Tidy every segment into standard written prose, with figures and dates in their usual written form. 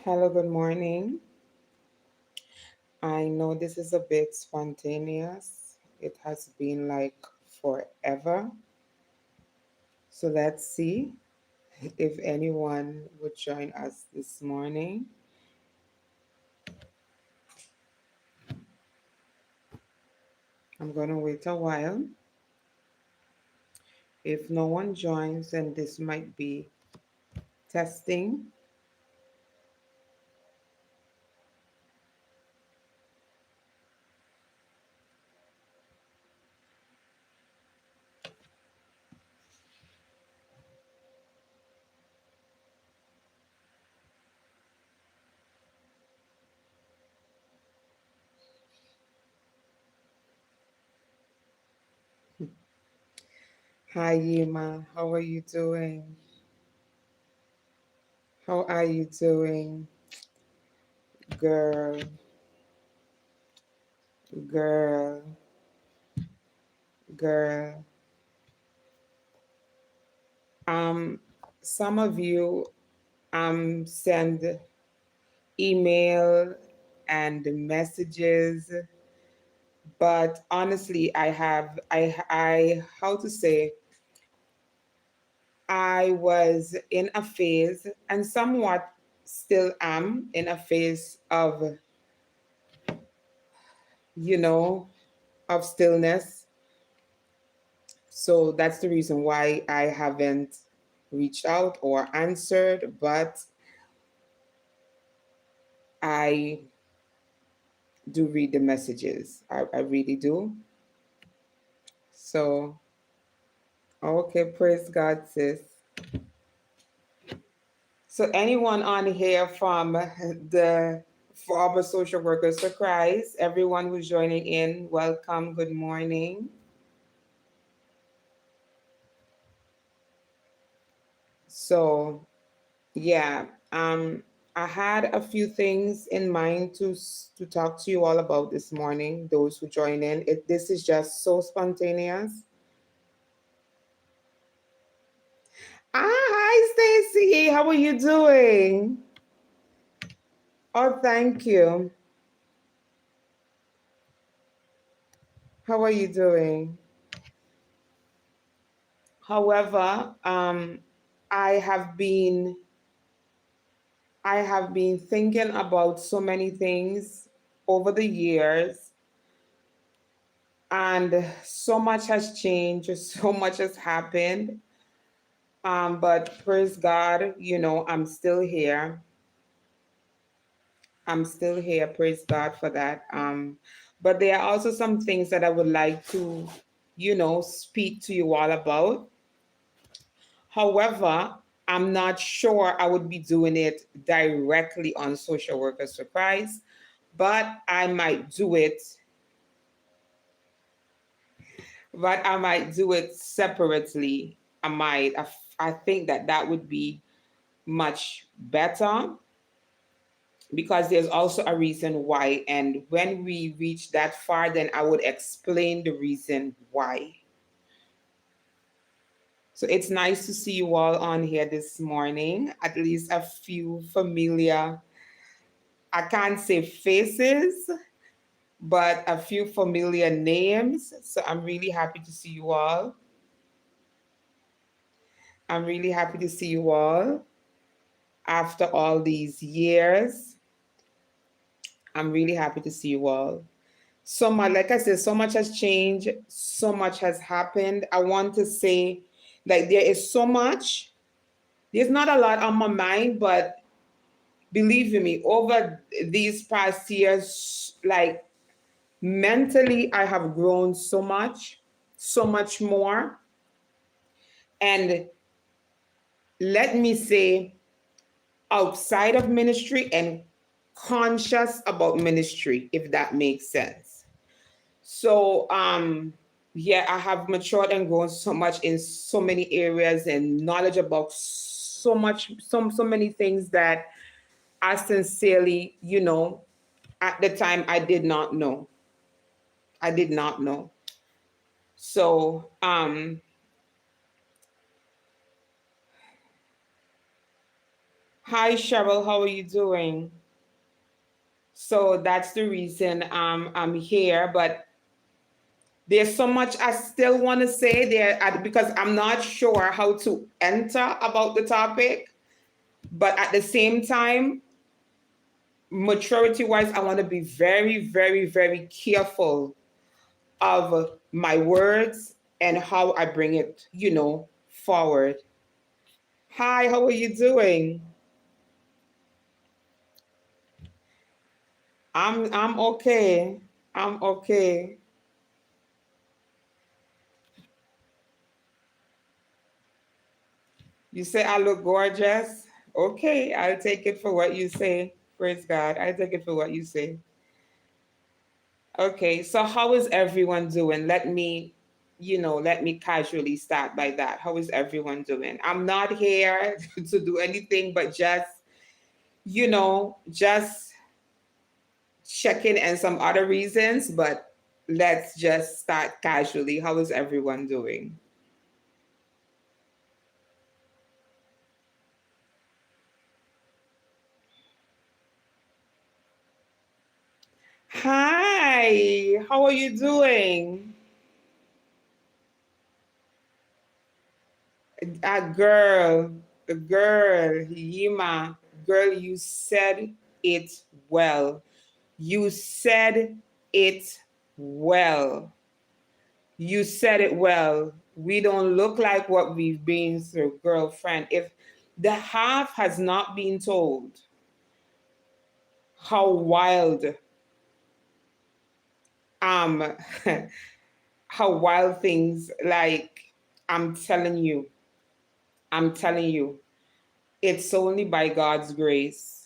Hello, good morning. I know this is a bit spontaneous. It has been like forever. So let's see if anyone would join us this morning. I'm going to wait a while. If no one joins, then this might be testing. Hi, Yima. How are you doing? How are you doing? Girl, girl, girl. Um, some of you send email and messages, but honestly I how to say, I was in a phase and somewhat still am in a phase of, you know of stillness. So that's the reason why I haven't reached out or answered, but I do read the messages. I really do. So okay, praise God, sis. So anyone on here from the former social workers for Christ, everyone who's joining in, welcome, good morning. So yeah, I had a few things in mind to talk to you all about this morning. Those who join in, this is just so spontaneous. Hi Stacy, how are you doing? Oh, thank you. How are you doing? However, I have been I have been thinking about so many things over the years, and so much has changed, so much has happened. But praise God, I'm still here. I'm still here. Praise God for that. But there are also some things that I would like to, speak to you all about. However, I'm not sure I would be doing it directly on Social Workers for Christ, but I might do it, separately. I think that that would be much better, because there's also a reason why. And when we reach that far, then I would explain the reason why. So it's nice to see you all on here this morning, at least a few familiar, I can't say faces, but a few familiar names. So I'm really happy to see you all. I'm really happy to see you all after all these years. I'm really happy to see you all. So much, like I said, so much has changed, so much has happened. I want to say, like, there is so much. There's not a lot on my mind, but believe me, over these past years, like, mentally, I have grown so much more. And let me say, outside of ministry and conscious about ministry, if that makes sense. So, yeah, I have matured and grown so much in so many areas, and knowledge about so many things that I sincerely, at the time I did not know. I did not know. So, Hi, Cheryl. How are you doing? So that's the reason I'm here. But there's so much I still want to say there because I'm not sure how to enter about the topic. But at the same time, maturity wise, I want to be very, very, very careful of my words and how I bring it, forward. Hi, how are you doing? I'm okay. I'm okay. You say I look gorgeous? Okay, I'll take it for what you say. Praise God. I'll take it for what you say. Okay, so how is everyone doing? Let me casually start by that. How is everyone doing? I'm not here to do anything but just checking and some other reasons, but let's just start casually. How is everyone doing? Hi, how are you doing? Girl, Yima, girl, you said it well. You said it well. You said it well. We don't look like what we've been through, girlfriend. If the half has not been told how wild, um, how wild things like, I'm telling you, I'm telling you, it's only by God's grace.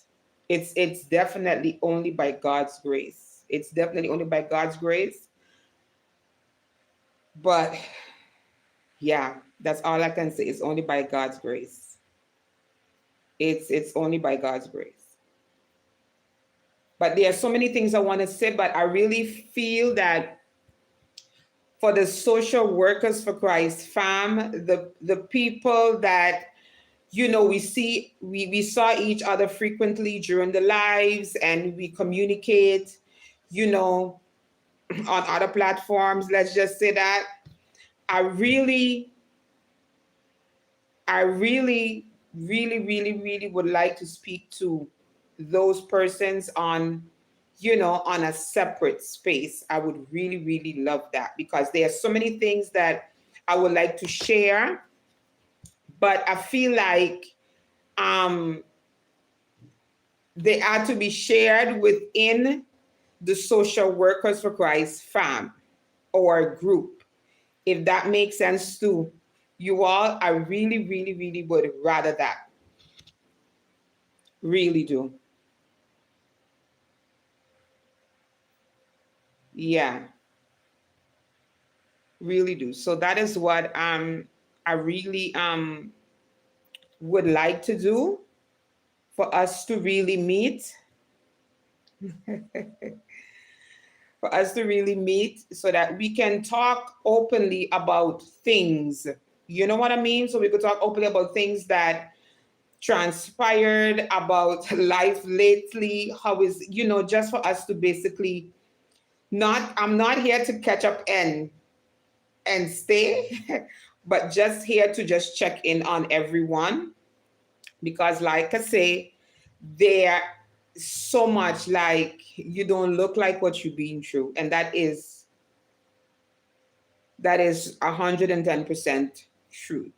It's definitely only by God's grace. It's definitely only by God's grace. But yeah, that's all I can say. It's only by God's grace. It's only by God's grace. But there are so many things I want to say, but I really feel that for the social workers for Christ fam, the people that we saw each other frequently during the lives and we communicate, you know, on other platforms, let's just say that. I really, I really, really, really, really would like to speak to those persons on a separate space. I would really, really love that because there are so many things that I would like to share, but I feel like um, they are to be shared within the Social Workers for Christ fam or group, if that makes sense to you all. I really, really, really would rather that. Really do. Yeah, really do. So that is what I really would like to do for us to really meet, for us to really meet so that we can talk openly about things. You know what I mean? So we could talk openly about things that transpired about life lately. How is, just for us to basically not, I'm not here to catch up and stay, but just here to just check in on everyone because, like I say, there so much like you don't look like what you've been through, and that is 110% truth.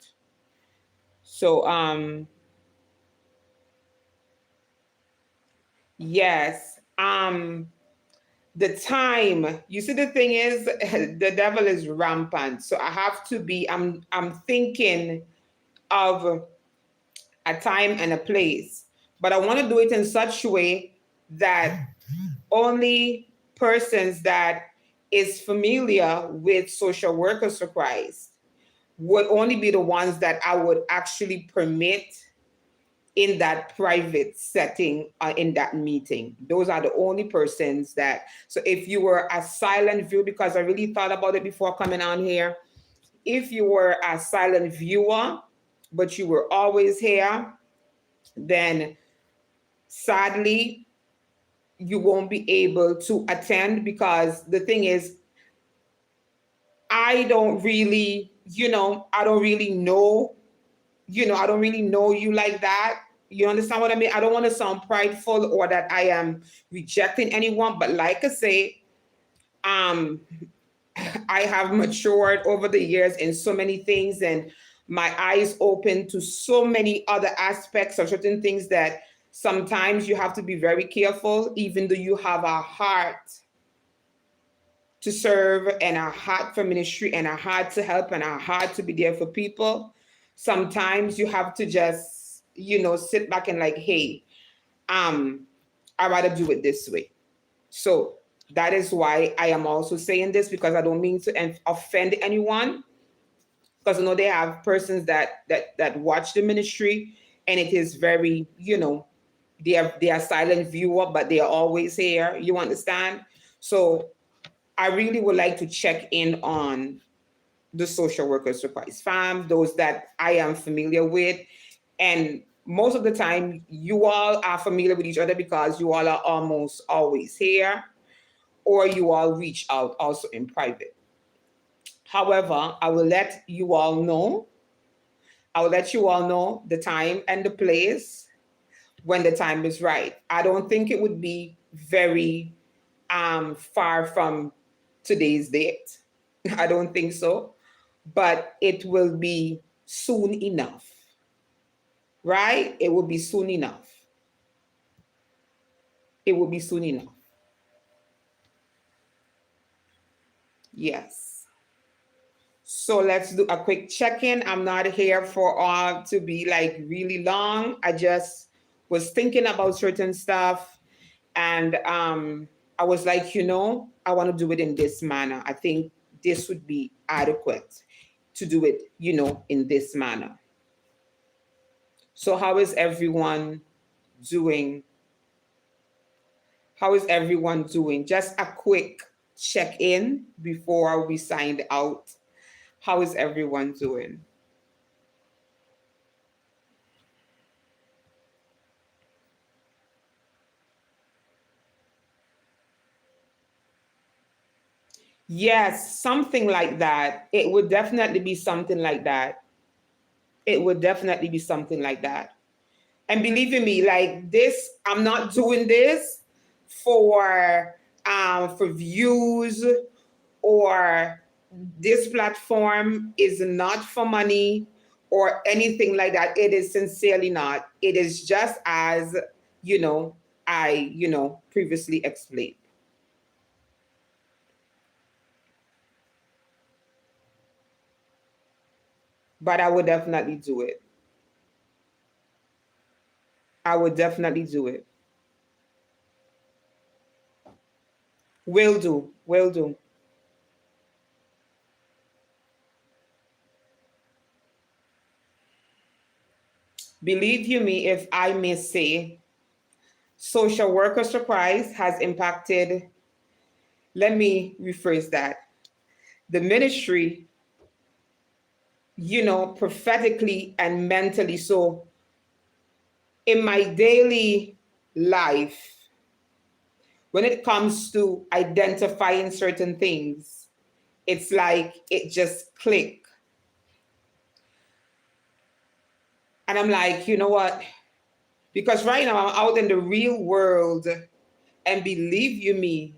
So yes, the time, you see, the thing is the devil is rampant, so I have to be, I'm thinking of a time and a place, but I want to do it in such a way that only persons that is familiar with Social Workers for Christ would only be the ones that I would actually permit in that private setting, in that meeting. Those are the only persons that, so if you were a silent viewer, because I really thought about it before coming on here, if you were a silent viewer, but you were always here, then sadly you won't be able to attend, because the thing is, I don't really, I don't really know, I don't really know you like that. You understand what I mean? I don't want to sound prideful or that I am rejecting anyone, but like I say, um, I have matured over the years in so many things, and my eyes open to so many other aspects of certain things that sometimes you have to be very careful, even though you have a heart to serve and a heart for ministry and a heart to help and a heart to be there for people. Sometimes you have to just, sit back and like, hey, um, I rather do it this way. So that is why I am also saying this, because I don't mean to offend anyone, because I know they have persons that watch the ministry, and it is very, they are silent viewer, but they are always here. You understand? So I really would like to check in on the social workers surprise fam, those that I am familiar with. And most of the time, you all are familiar with each other because you all are almost always here, or you all reach out also in private. However, I will let you all know the time and the place when the time is right. I don't think it would be very far from today's date. I don't think so, but it will be soon enough, right? It will be soon enough. It will be soon enough. Yes. So let's do a quick check-in. I'm not here for to be like really long. I just was thinking about certain stuff, and I was like, I want to do it in this manner. I think this would be adequate to do it, in this manner. So how is everyone doing? How is everyone doing? Just a quick check-in before we signed out. How is everyone doing? Yes, something like that. It would definitely be something like that. It would definitely be something like that. And believe in me, like this, I'm not doing this for views, or this platform is not for money or anything like that. It is sincerely not. It is just as, you know, I, previously explained. But I would definitely do it. I would definitely do it. Will do. Will do. Believe you me, if I may say, social worker surprise has impacted, let me rephrase that, the ministry, prophetically and mentally. So in my daily life, when it comes to identifying certain things, it's like it just click. And I'm like, you know what? Because right now I'm out in the real world, and believe you me,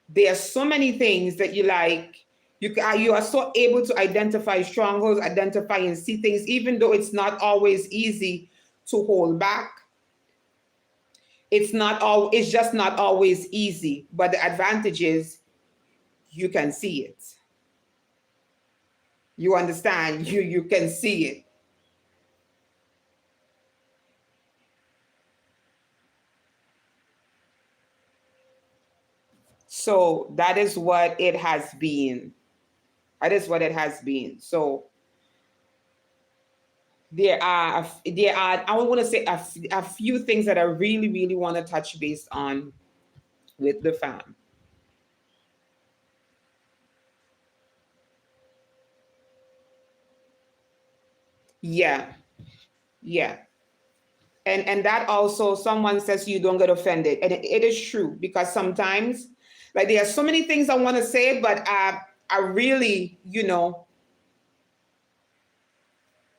there are so many things that you like. You are so able to identify strongholds, identify and see things, even though it's not always easy to hold back. It's just not always easy. But the advantage is you can see it. You understand? You can see it. So that is what it has been. That is what it has been. So there are I want to say a few things that I really really want to touch base on with the fam. Yeah, yeah. And that also, someone says you don't get offended, and it is true, because sometimes, like, there are so many things I want to say, but I really,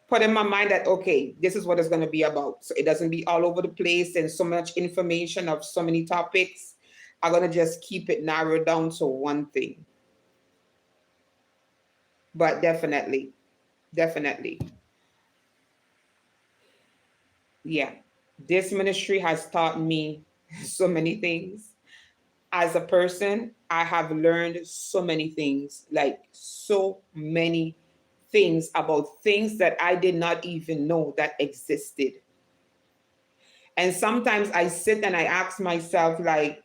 put in my mind that, okay, this is what it's going to be about, so it doesn't be all over the place and so much information of so many topics. I'm going to just keep it narrowed down to one thing. But definitely, definitely, yeah, this ministry has taught me so many things. As a person, I have learned so many things, like so many things about things that I did not even know that existed. And sometimes I sit and I ask myself, like,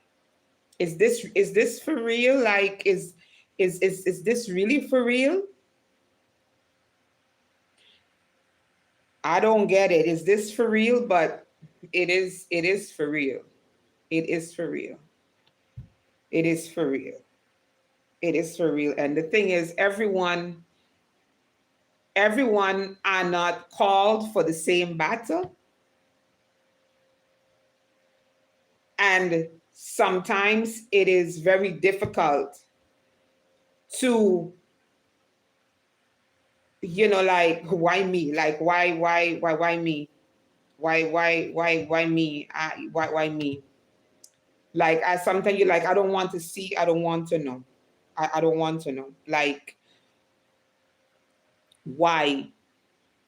is this for real? Like, is this really for real? I don't get it. Is this for real? But it is for real. It is for real. It is for real. It is for real. And the thing is, everyone are not called for the same battle. And sometimes it is very difficult to, like, why me? Like, why me? Why me? Why me? Like, I sometimes you're like, I don't want to see, I don't want to know. I don't want to know. Like, why?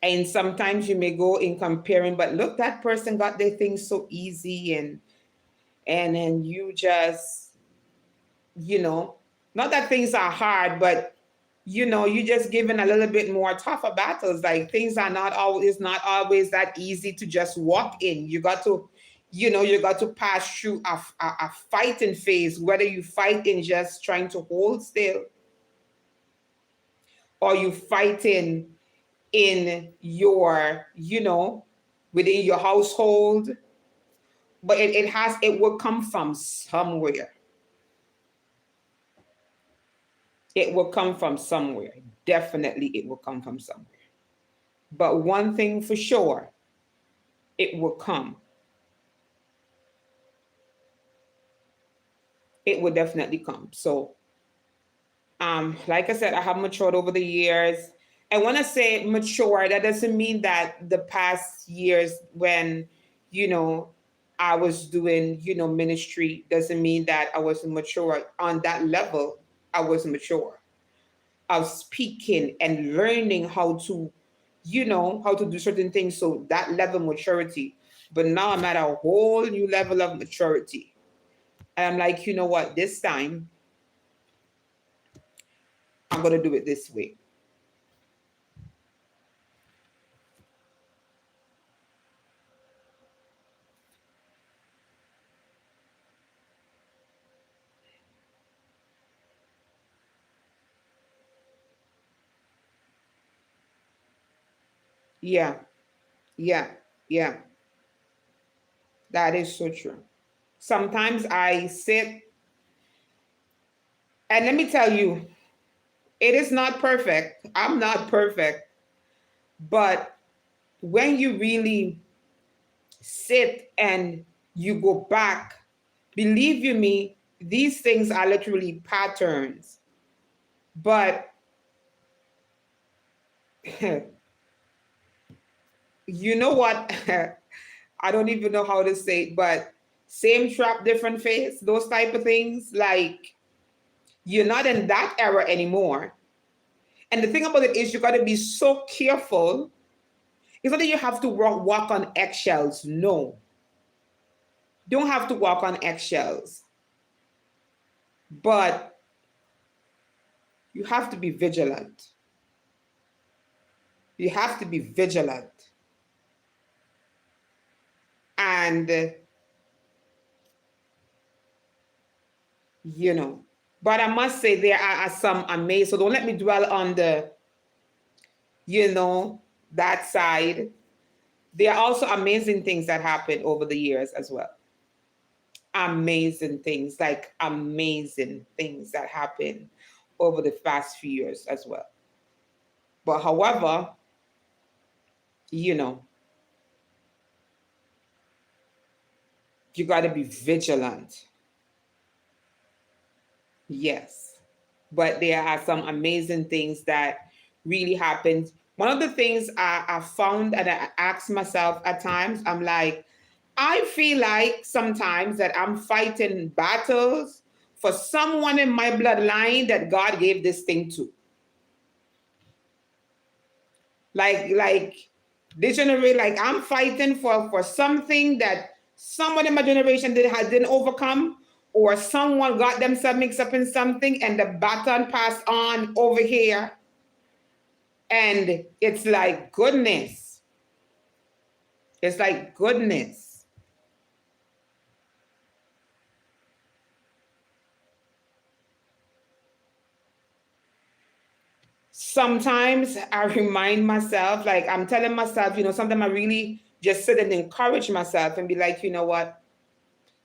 And sometimes you may go in comparing, but look, that person got their things so easy, and then you just, you know, not that things are hard, but you just given a little bit more tougher battles. Like, things are not always that easy to just walk in. You got to pass through a fighting phase, whether you fight in just trying to hold still, or you fighting in your, within your household. But it will come from somewhere. It will come from somewhere. Definitely, it will come from somewhere. But one thing for sure, it will come. It will definitely come. So, like I said, I have matured over the years. And when I say mature, that doesn't mean that the past years when, you know, I was doing, ministry, doesn't mean that I wasn't mature on that level. I was mature of speaking and learning how to do certain things. So that level of maturity. But now I'm at a whole new level of maturity. And I'm like, you know what? This time I'm going to do it this way. Yeah, yeah, yeah. That is so true. Sometimes I sit, and let me tell you, it is not perfect. I'm not perfect. But when you really sit and you go back, believe you me, these things are literally patterns. But you know what? I don't even know how to say it, but same trap, different face, those type of things. Like, you're not in that era anymore. And the thing about it is, you got to be so careful. It's not that you have to walk on eggshells. No, don't have to walk on eggshells. But you have to be vigilant. You have to be vigilant. And, you know, but I must say there are some amazing, so don't let me dwell on that side. There are also amazing things that happen over the years as well. Amazing things, like amazing things that happen over the past few years as well. But however, you know, You got to be vigilant. Yes. But there are some amazing things that really happened. One of the things I found and I ask myself at times, I'm like, I feel like sometimes that I'm fighting battles for someone in my bloodline that God gave this thing to. Like this generation, like I'm fighting for something that someone in my generation didn't overcome, or someone got themselves mixed up in something and the baton passed on over here. And it's like goodness. It's like goodness. Sometimes I remind myself, like I'm telling myself, sometimes I really just sit and encourage myself and be like, you know what?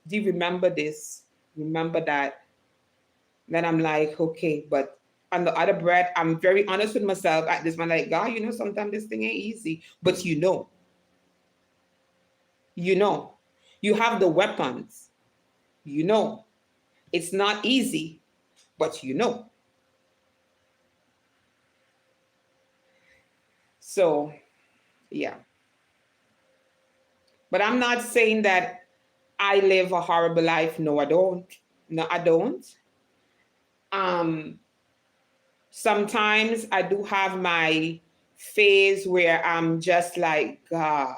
Do you remember this? Remember that? Then I'm like, okay, but on the other breath, I'm very honest with myself at this point, like, God, sometimes this thing ain't easy, but you know, you have the weapons, you know, it's not easy, but So, yeah. But I'm not saying that I live a horrible life. No, I don't. No, I don't. Um, Sometimes I do have my phase where I'm just like, God,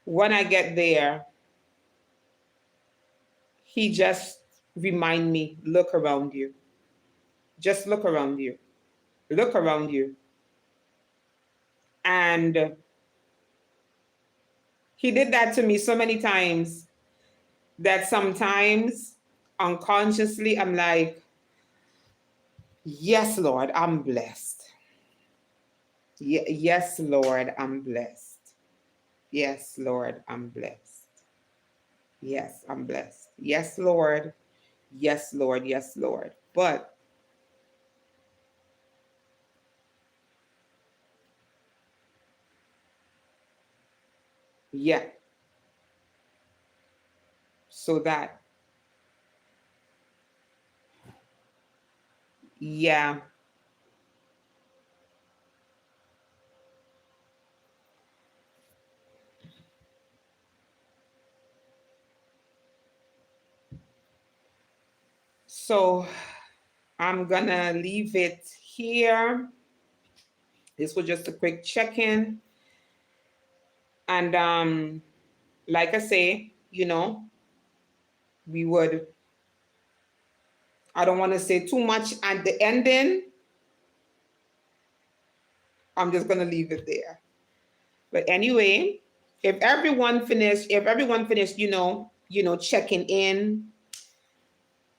when I get there, he just remind me, look around you. Just look around you. Look around you. And he did that to me so many times that sometimes unconsciously I'm like, yes, Lord, I'm blessed. Yes, Lord, I'm blessed. Yes, Lord, I'm blessed. Yes, I'm blessed. Yes, Lord. Yes, Lord. Yes, Lord. But yeah, so that, yeah. So I'm gonna leave it here. This was just a quick check-in. And like I say, we would, I don't want to say too much at the ending. I'm just gonna leave it there. But anyway, if everyone finished, checking in,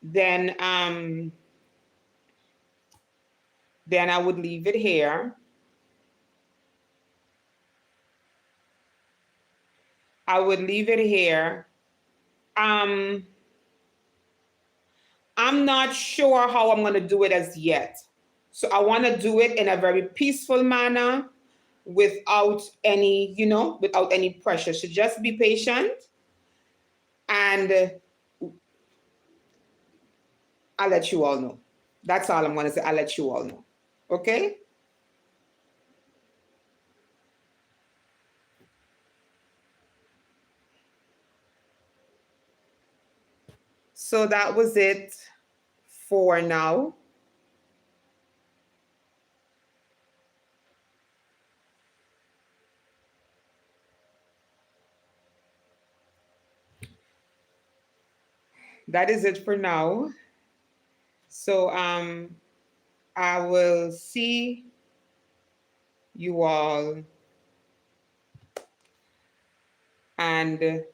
then then I would leave it here. I would leave it here. Um, I'm not sure how I'm gonna do it as yet. So I want to do it in a very peaceful manner without any pressure. So just be patient and I'll let you all know. That's all I'm gonna say. I'll let you all know. Okay? So that was it for now. That is it for now. So I will see you all and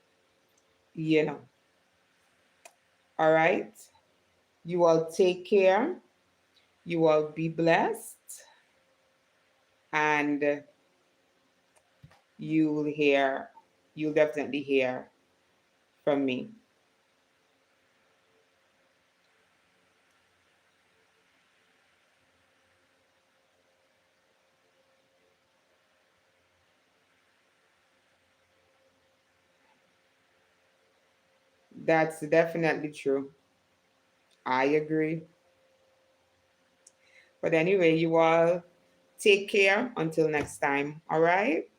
you know, all right. You all take care. You all be blessed and you'll definitely hear from me. That's definitely true. I agree. But anyway, you all take care until next time. All right?